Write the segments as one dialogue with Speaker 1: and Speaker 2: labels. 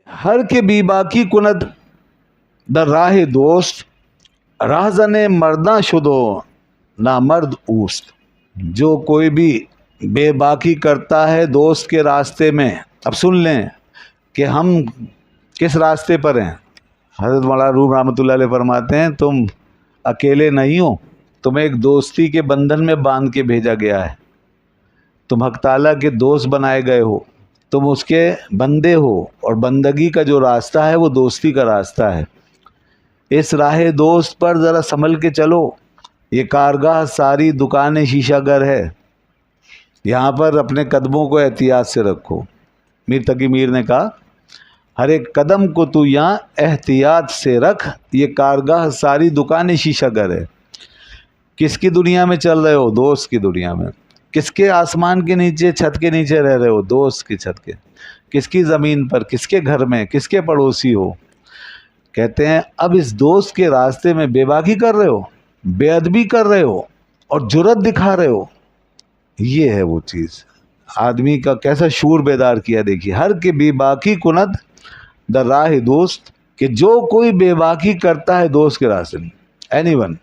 Speaker 1: ہر کے بی باکی کند در راہ دوست، راہزن مرداں شدو نامرد اوست. جو کوئی بھی بے باکی کرتا ہے دوست کے راستے میں. اب سن لیں کہ ہم کس راستے پر ہیں. حضرت مولانا روم رحمۃ اللہ علیہ فرماتے ہیں تم اکیلے نہیں ہو، تمہیں ایک دوستی کے بندھن میں باندھ کے بھیجا گیا ہے. تم حق تعالیٰ کے دوست بنائے گئے ہو، تم اس کے بندے ہو، اور بندگی کا جو راستہ ہے وہ دوستی کا راستہ ہے. اس راہ دوست پر ذرا سنبھل کے چلو. یہ کارگاہ ساری دکانیں شیشہ گر ہے، یہاں پر اپنے قدموں کو احتیاط سے رکھو. میر تقی میر نے کہا ہر ایک قدم کو تو یہاں احتیاط سے رکھ، یہ کارگاہ ساری دکانیں شیشہ گر ہے. کس کی دنیا میں چل رہے ہو؟ دوست کی دنیا میں. کس کے آسمان کے نیچے، چھت کے نیچے رہ رہے ہو؟ دوست کی چھت کے. کس کی زمین پر، کس کے گھر میں، کس کے پڑوسی ہو؟ کہتے ہیں اب اس دوست کے راستے میں بے باکی کر رہے ہو، بے ادبی کر رہے ہو اور جرت دکھا رہے ہو. یہ ہے وہ چیز. آدمی کا کیسا شعور بیدار کیا دیکھیے. ہر کے بے باکی کند در راہ دوست، کہ جو کوئی بے باکی کرتا ہے دوست کے راستے میں. Any one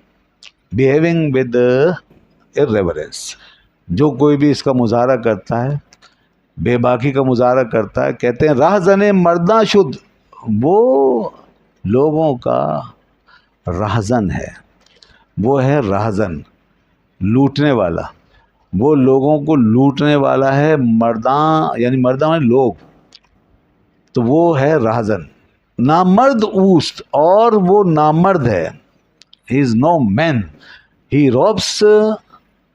Speaker 1: behaving with irreverence، جو کوئی بھی اس کا مظاہرہ کرتا ہے، بے باکی کا مظاہرہ کرتا ہے، کہتے ہیں راہزن مرداں شد، وہ لوگوں کا راہزن ہے. وہ ہے راہزن، لوٹنے والا. وہ لوگوں کو لوٹنے والا ہے. مرداں یعنی مرداں یعنی لوگ، تو وہ ہے راہزن. نامرد اوست، اور وہ نامرد ہے. He is no man. He robs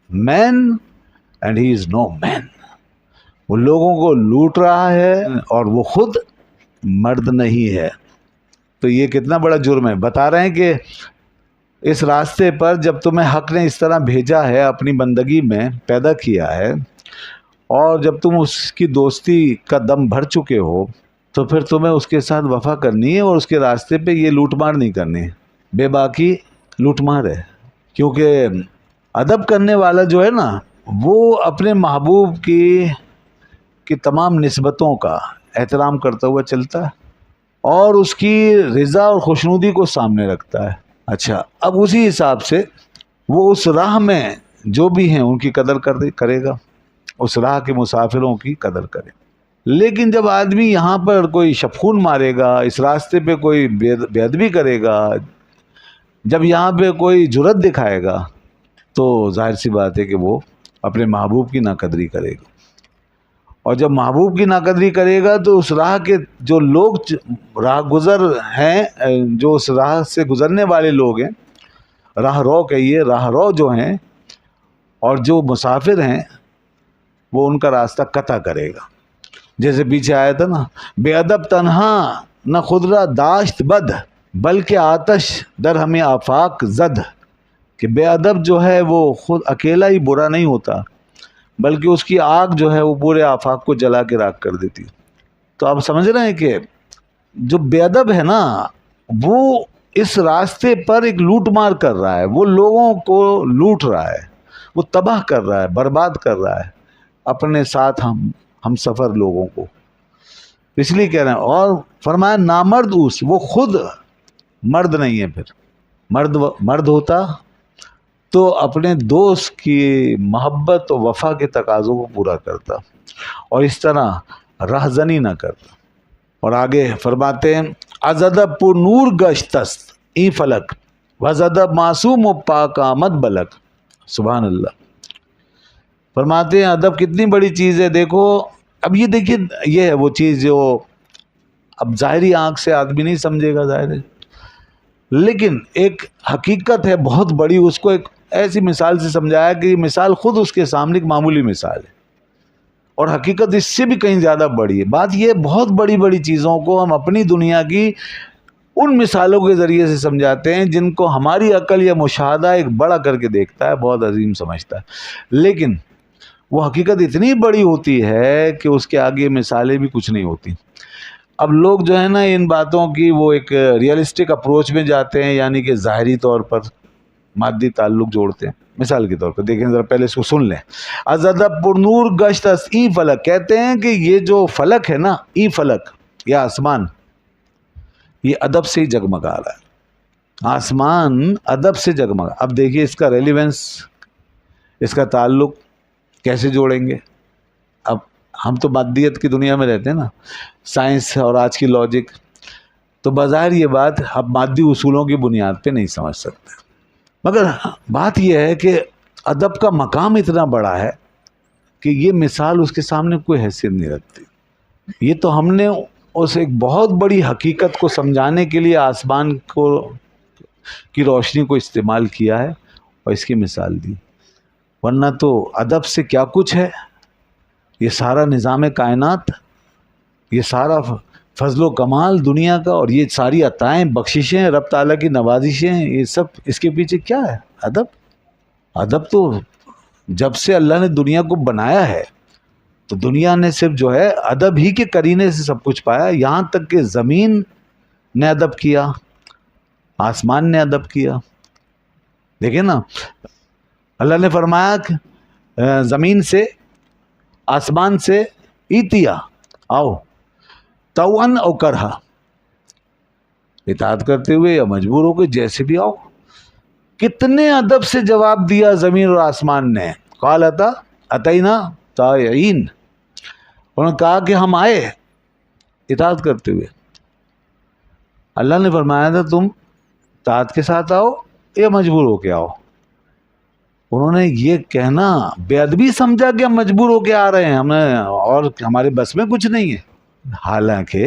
Speaker 1: men and he is no man. وہ لوگوں کو لوٹ رہا ہے اور وہ خود مرد نہیں ہے. تو یہ کتنا بڑا جرم ہے. بتا رہے ہیں کہ اس راستے پر جب تمہیں حق نے اس طرح بھیجا ہے، اپنی بندگی میں پیدا کیا ہے، اور جب تم اس کی دوستی کا دم بھر چکے ہو، تو پھر تمہیں اس کے ساتھ وفا کرنی ہے، اور اس کے راستے پہ یہ لوٹ مار نہیں کرنی ہے. بے باکی لوٹ مار ہے. کیونکہ ادب کرنے والا جو ہے نا، وہ اپنے محبوب کی تمام نسبتوں کا احترام کرتا ہوا چلتا ہے، اور اس کی رضا اور خوشنودی کو سامنے رکھتا ہے. اچھا، اب اسی حساب سے وہ اس راہ میں جو بھی ہیں ان کی قدر کرے گا، اس راہ کے مسافروں کی قدر کرے. لیکن جب آدمی یہاں پر کوئی شپخون مارے گا، اس راستے پہ کوئی بے ادبی کرے گا، جب یہاں پہ کوئی جرت دکھائے گا، تو ظاہر سی بات ہے کہ وہ اپنے محبوب کی ناقدری کرے گا. اور جب محبوب کی ناقدری کرے گا تو اس راہ کے جو لوگ راہ گزر ہیں، جو اس راہ سے گزرنے والے لوگ ہیں، راہ رو کہیے، راہ رو جو ہیں اور جو مسافر ہیں، وہ ان کا راستہ قطع کرے گا. جیسے پیچھے آیا تھا نا، بے ادب تنہا نہ خود را داشت بد، بلکہ آتش در ہمیں آفاق زد. کہ بے ادب جو ہے وہ خود اکیلا ہی برا نہیں ہوتا، بلکہ اس کی آگ جو ہے وہ پورے آفاق کو جلا کے راکھ کر دیتی. تو آپ سمجھ رہے ہیں کہ جو بے ادب ہے نا، وہ اس راستے پر ایک لوٹ مار کر رہا ہے، وہ لوگوں کو لوٹ رہا ہے، وہ تباہ کر رہا ہے، برباد کر رہا ہے اپنے ساتھ ہم سفر لوگوں کو. اس لیے کہہ رہے ہیں. اور فرمایا نامرد اوس، وہ خود مرد نہیں ہے. پھر مرد ہوتا تو اپنے دوست کی محبت و وفا کے تقاضوں کو پورا کرتا، اور اس طرح رہزنی نہ کرتا. اور آگے فرماتے ہیں از ادب پر نور گشتست ای فلک، وز ادب معصوم و پاک آمد بلک. سبحان اللہ. فرماتے ہیں ادب کتنی بڑی چیز ہے. دیکھو اب یہ دیکھیے، یہ ہے وہ چیز جو اب ظاہری آنکھ سے آدمی نہیں سمجھے گا، ظاہر ہے، لیکن ایک حقیقت ہے بہت بڑی. اس کو ایک ایسی مثال سے سمجھایا کہ یہ مثال خود اس کے سامنے ایک معمولی مثال ہے، اور حقیقت اس سے بھی کہیں زیادہ بڑی ہے. بات یہ بہت بڑی بڑی چیزوں کو ہم اپنی دنیا کی ان مثالوں کے ذریعے سے سمجھاتے ہیں جن کو ہماری عقل یا مشاہدہ ایک بڑا کر کے دیکھتا ہے، بہت عظیم سمجھتا ہے، لیکن وہ حقیقت اتنی بڑی ہوتی ہے کہ اس کے آگے مثالیں بھی کچھ نہیں ہوتی. اب لوگ جو ہے نا ان باتوں کی وہ ایک ریئلسٹک اپروچ میں جاتے ہیں، یعنی کہ ظاہری طور پر مادی تعلق جوڑتے ہیں. مثال کے طور پر دیکھیں ذرا، پہلے اس کو سن لیں. از ادب پر نور گشت اس ای فلک، کہتے ہیں کہ یہ جو فلک ہے نا، ای فلک یا آسمان، یہ ادب سے ہی جگمگا رہا ہے. آسمان ادب سے جگمگا. اب دیکھیے اس کا ریلیونس، اس کا تعلق کیسے جوڑیں گے. اب ہم تو مادیت کی دنیا میں رہتے ہیں نا، سائنس اور آج کی لاجک، تو بظاہر یہ بات ہم مادی اصولوں کی بنیاد پہ نہیں سمجھ سکتے. مگر بات یہ ہے کہ ادب کا مقام اتنا بڑا ہے کہ یہ مثال اس کے سامنے کوئی حیثیت نہیں رکھتی. یہ تو ہم نے اس ایک بہت بڑی حقیقت کو سمجھانے کے لیے آسمان کی روشنی کو استعمال کیا ہے اور اس کی مثال دی. ورنہ تو ادب سے کیا کچھ ہے. یہ سارا نظام کائنات، یہ سارا فضل و کمال دنیا کا، اور یہ ساری عطائیں، بخششیں، رب تعالیٰ کی نوازشیں، یہ سب اس کے پیچھے کیا ہے؟ ادب. ادب تو جب سے اللہ نے دنیا کو بنایا ہے تو دنیا نے صرف جو ہے ادب ہی کے قرینے سے سب کچھ پایا. یہاں تک کہ زمین نے ادب کیا، آسمان نے ادب کیا. دیکھیں نا، اللہ نے فرمایا کہ زمین سے، آسمان سے ایتیا آؤ توأن او کرہا، اطاعت کرتے ہوئے یا مجبور ہو کے، جیسے بھی آؤ. کتنے ادب سے جواب دیا زمین اور آسمان نے. قالتا اتینا طائعین، انہوں نے کہا کہ ہم آئے اطاعت کرتے ہوئے. اللہ نے فرمایا تھا تم اطاعت کے ساتھ آؤ یا مجبور ہو کے آؤ. انہوں نے یہ کہنا بے ادبی سمجھا کہ ہم مجبور ہو کے آ رہے ہیں، ہمیں اور ہمارے بس میں کچھ نہیں ہے. حالانکہ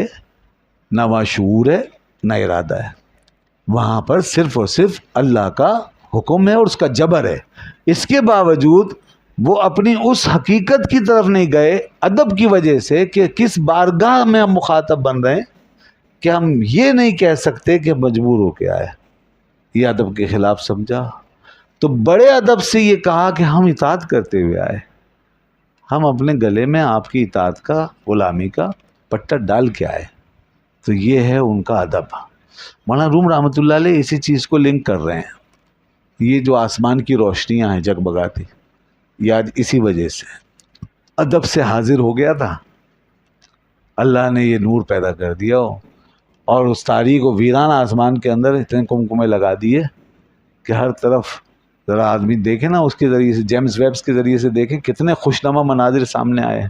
Speaker 1: نہ وہاں شعور ہے نہ ارادہ ہے، وہاں پر صرف اور صرف اللہ کا حکم ہے اور اس کا جبر ہے. اس کے باوجود وہ اپنی اس حقیقت کی طرف نہیں گئے ادب کی وجہ سے کہ کس بارگاہ میں ہم مخاطب بن رہے ہیں کہ ہم یہ نہیں کہہ سکتے کہ مجبور ہو کے آئے. یہ ادب کے خلاف سمجھا. تو بڑے ادب سے یہ کہا کہ ہم اطاعت کرتے ہوئے آئے، ہم اپنے گلے میں آپ کی اطاعت کا، غلامی کا پٹا ڈال کے آئے. تو یہ ہے ان کا ادب. مولانا روم رحمۃ اللہ علیہ اسی چیز کو لنک کر رہے ہیں. یہ جو آسمان کی روشنیاں ہیں جگمگاتی، یاد اسی وجہ سے ادب سے حاضر ہو گیا تھا. اللہ نے یہ نور پیدا کر دیا اور اس تاریک و ویران آسمان کے اندر اتنے کمکمے لگا دیے کہ ہر طرف ذرا آدمی دیکھے نا، اس کے ذریعے سے، جیمز ویبس کے ذریعے سے دیکھے کتنے خوشنما مناظر سامنے آئے ہیں.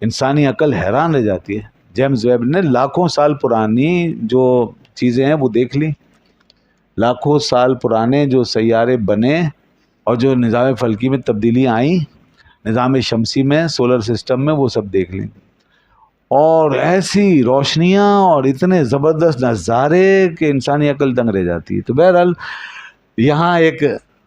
Speaker 1: انسانی عقل حیران رہ جاتی ہے. جیمز ویب نے لاکھوں سال پرانی جو چیزیں ہیں وہ دیکھ لی، لاکھوں سال پرانے جو سیارے بنے اور جو نظام فلکی میں تبدیلیاں آئیں، نظام شمسی میں، سولر سسٹم میں، وہ سب دیکھ لیں. اور ایسی روشنیاں اور اتنے زبردست نظارے کہ انسانی عقل دنگ رہ جاتی ہے. تو بہرحال یہاں ایک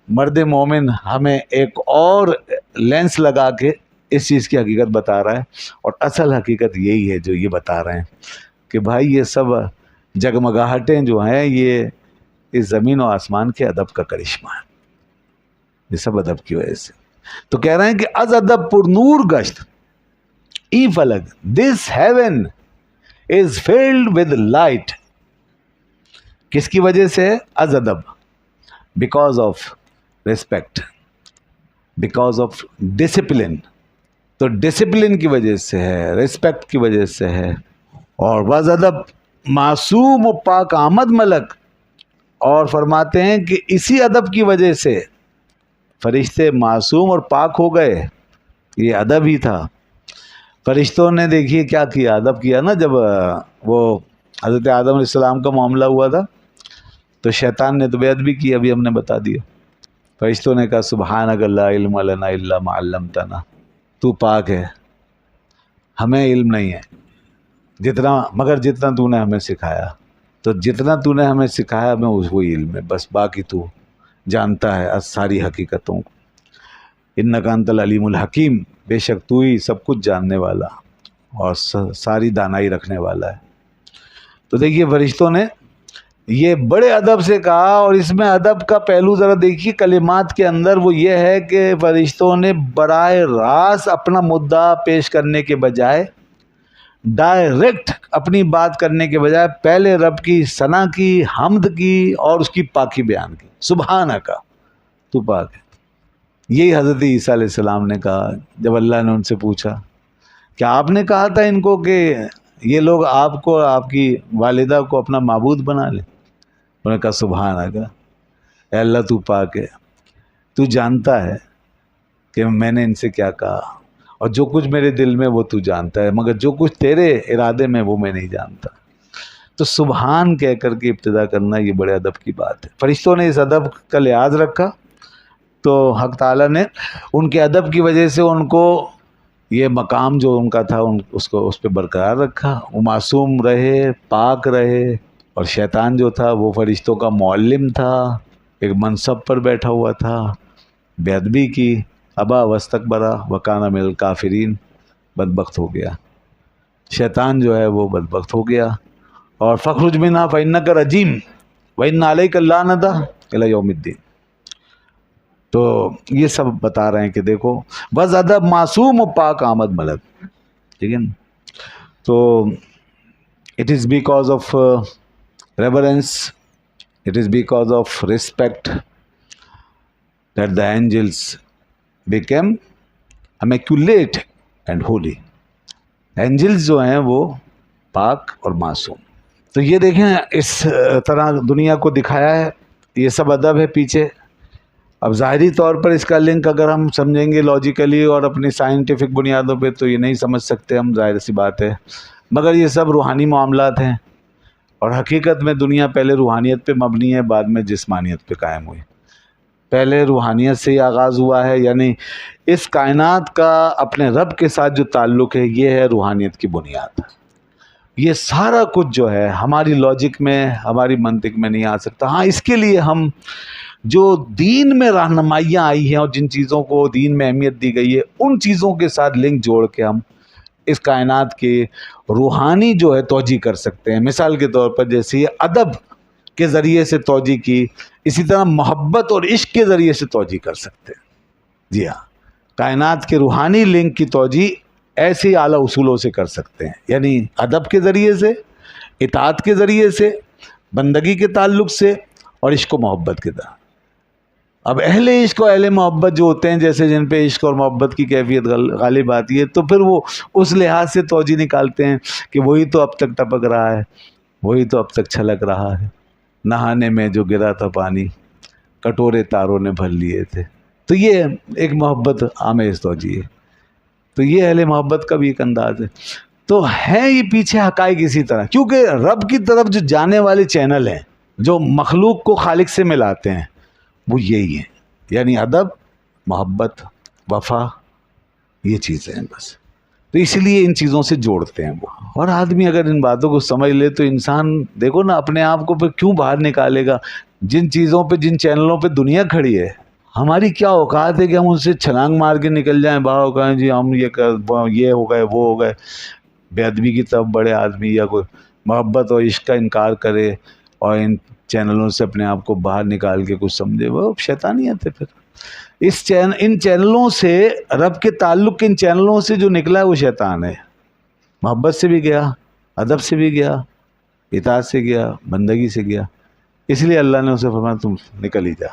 Speaker 1: مرد مومن ہمیں ایک اور لینس لگا کے اس چیز کی حقیقت بتا رہا ہے، اور اصل حقیقت یہی ہے جو یہ بتا رہے ہیں کہ بھائی یہ سب جگمگاہٹیں جو ہیں یہ اس زمین و آسمان کے ادب کا کرشمہ ہے. یہ سب ادب کی وجہ سے. تو کہہ رہے ہیں کہ از ادب پر نور گشت ای فلک، this heaven is filled with light. کس کی وجہ سے؟ از ادب، because of respect, because of discipline. تو ڈسپلن کی وجہ سے ہے، ریسپیکٹ کی وجہ سے ہے. اور بعض ادب معصوم و پاک آمد ملک، اور فرماتے ہیں کہ اسی ادب کی وجہ سے فرشتے معصوم اور پاک ہو گئے. یہ ادب ہی تھا. فرشتوں نے دیکھیے کیا کیا، ادب کیا نا. جب وہ حضرت آدم علیہ السلام کا معاملہ ہوا تھا تو شیطان نے تو بے ادبی کی، ابھی ہم نے بتا دیا. فرشتوں نے کہا سبحانک لا علم لنا الا ما علمتنا، تو پاک ہے، ہمیں علم نہیں ہے مگر جتنا تو نے ہمیں سکھایا. تو جتنا تو نے ہمیں سکھایا ہمیں وہی علم ہے، بس باقی تو جانتا ہے ساری حقیقتوں کو. انک انت العلیم الحکیم، بے شک تو ہی سب کچھ جاننے والا اور ساری دانائی رکھنے والا ہے. تو دیکھیے فرشتوں نے یہ بڑے ادب سے کہا. اور اس میں ادب کا پہلو ذرا دیکھیے کلمات کے اندر، وہ یہ ہے کہ فرشتوں نے براہ راست اپنا مدعا پیش کرنے کے بجائے، ڈائریکٹ اپنی بات کرنے کے بجائے، پہلے رب کی ثنا کی، حمد کی اور اس کی پاکی بیان کی. سبحانک، تو پاک ہے. یہی حضرت عیسیٰ علیہ السلام نے کہا جب اللہ نے ان سے پوچھا کہ آپ نے کہا تھا ان کو کہ یہ لوگ آپ کو اور آپ کی والدہ کو اپنا معبود بنا لیں. انہوں نے کہا سبحان اللہ، اے اللہ تو پاک ہے، تو جانتا ہے کہ میں نے ان سے کیا کہا، اور جو کچھ میرے دل میں وہ تو جانتا ہے، مگر جو کچھ تیرے ارادے میں وہ میں نہیں جانتا. تو سبحان کہہ کر کے ابتدا کرنا یہ بڑے ادب کی بات ہے. فرشتوں نے اس ادب کا لحاظ رکھا تو حق تعالیٰ نے ان کے ادب کی وجہ سے ان کو یہ مقام جو ان کا تھا اس کو اس پہ برقرار رکھا. وہ معصوم رہے، پاک رہے. اور شیطان جو تھا وہ فرشتوں کا معلم تھا، ایک منصب پر بیٹھا ہوا تھا، بے ادبی کی، ابا واستکبرا وکانا من الکافرین، بدبخت ہو گیا. شیطان جو ہے وہ بدبخت ہو گیا. اور فخرج منہا فإنک رجیم وإن علیک اللعنۃ الی یوم الدین. تو یہ سب بتا رہے ہیں کہ دیکھو بس ادب، معصوم و پاک آمد ملک، ٹھیک ہے نا. تو it is because of reverence, it is because of respect that the angels became immaculate and holy. Angels جو ہیں وہ پاک اور معصوم. تو یہ دیکھیں اس طرح دنیا کو دکھایا ہے. یہ سب ادب ہے پیچھے. اب ظاہری طور پر اس کا لنک اگر ہم سمجھیں گے لاجیکلی اور اپنی سائنٹیفک بنیادوں پہ تو یہ نہیں سمجھ سکتے ہم، ظاہر سی بات ہے. مگر یہ سب روحانی معاملات ہیں، اور حقیقت میں دنیا پہلے روحانیت پہ مبنی ہے، بعد میں جسمانیت پہ قائم ہوئی. پہلے روحانیت سے ہی آغاز ہوا ہے، یعنی اس کائنات کا اپنے رب کے ساتھ جو تعلق ہے یہ ہے روحانیت کی بنیاد. یہ سارا کچھ جو ہے ہماری لاجک میں، ہماری منطق میں نہیں آ سکتا. ہاں اس کے لیے ہم جو دین میں رہنمائیاں آئی ہیں اور جن چیزوں کو دین میں اہمیت دی گئی ہے ان چیزوں کے ساتھ لنک جوڑ کے ہم اس کائنات کے روحانی جو ہے توجہ کر سکتے ہیں. مثال کے طور پر جیسے یہ ادب کے ذریعے سے توجہ کی، اسی طرح محبت اور عشق کے ذریعے سے توجہ کر سکتے ہیں. جی ہاں، کائنات کے روحانی لنک کی توجہ ایسے ہی اعلیٰ اصولوں سے کر سکتے ہیں، یعنی ادب کے ذریعے سے، اطاعت کے ذریعے سے، بندگی کے تعلق سے، اور عشق و محبت کے طرح. اب اہل عشق و اہل محبت جو ہوتے ہیں، جیسے جن پہ عشق اور محبت کی کیفیت غالب آتی ہے، تو پھر وہ اس لحاظ سے توجہ نکالتے ہیں کہ وہی تو اب تک ٹپک رہا ہے، وہی تو اب تک چھلک رہا ہے، نہانے میں جو گرا تھا پانی کٹورے تاروں نے بھر لیے تھے. تو یہ ایک محبت آمیز توجہ ہے. تو یہ اہل محبت کا بھی ایک انداز ہے. تو ہے یہ پیچھے حقائق اسی طرح، کیونکہ رب کی طرف جو جانے والے چینل ہیں جو مخلوق کو خالق سے ملاتے ہیں وہ یہی ہیں، یعنی ادب، محبت، وفا، یہ چیزیں ہیں بس. تو اس لیے ان چیزوں سے جوڑتے ہیں وہ. اور آدمی اگر ان باتوں کو سمجھ لے تو انسان دیکھو نا اپنے آپ کو پھر کیوں باہر نکالے گا. جن چیزوں پہ، جن چینلوں پہ دنیا کھڑی ہے، ہماری کیا اوقات ہے کہ ہم ان سے چھلانگ مار کے نکل جائیں باہر، کہیں جی ہم یہ ہو گئے، وہ ہو گئے. بے ادبی کی طرف بڑے آدمی، یا کوئی محبت اور عشق کا انکار کرے اور ان چینلوں سے اپنے آپ کو باہر نکال کے کچھ سمجھے، وہ شیطانیت ہے. پھر ان چینلوں سے، رب کے تعلق کے ان چینلوں سے جو نکلا ہے وہ شیطان ہے. محبت سے بھی گیا، ادب سے بھی گیا، اطاعت سے گیا، بندگی سے گیا. اس لیے اللہ نے اسے فرمایا تم نکل ہی جا.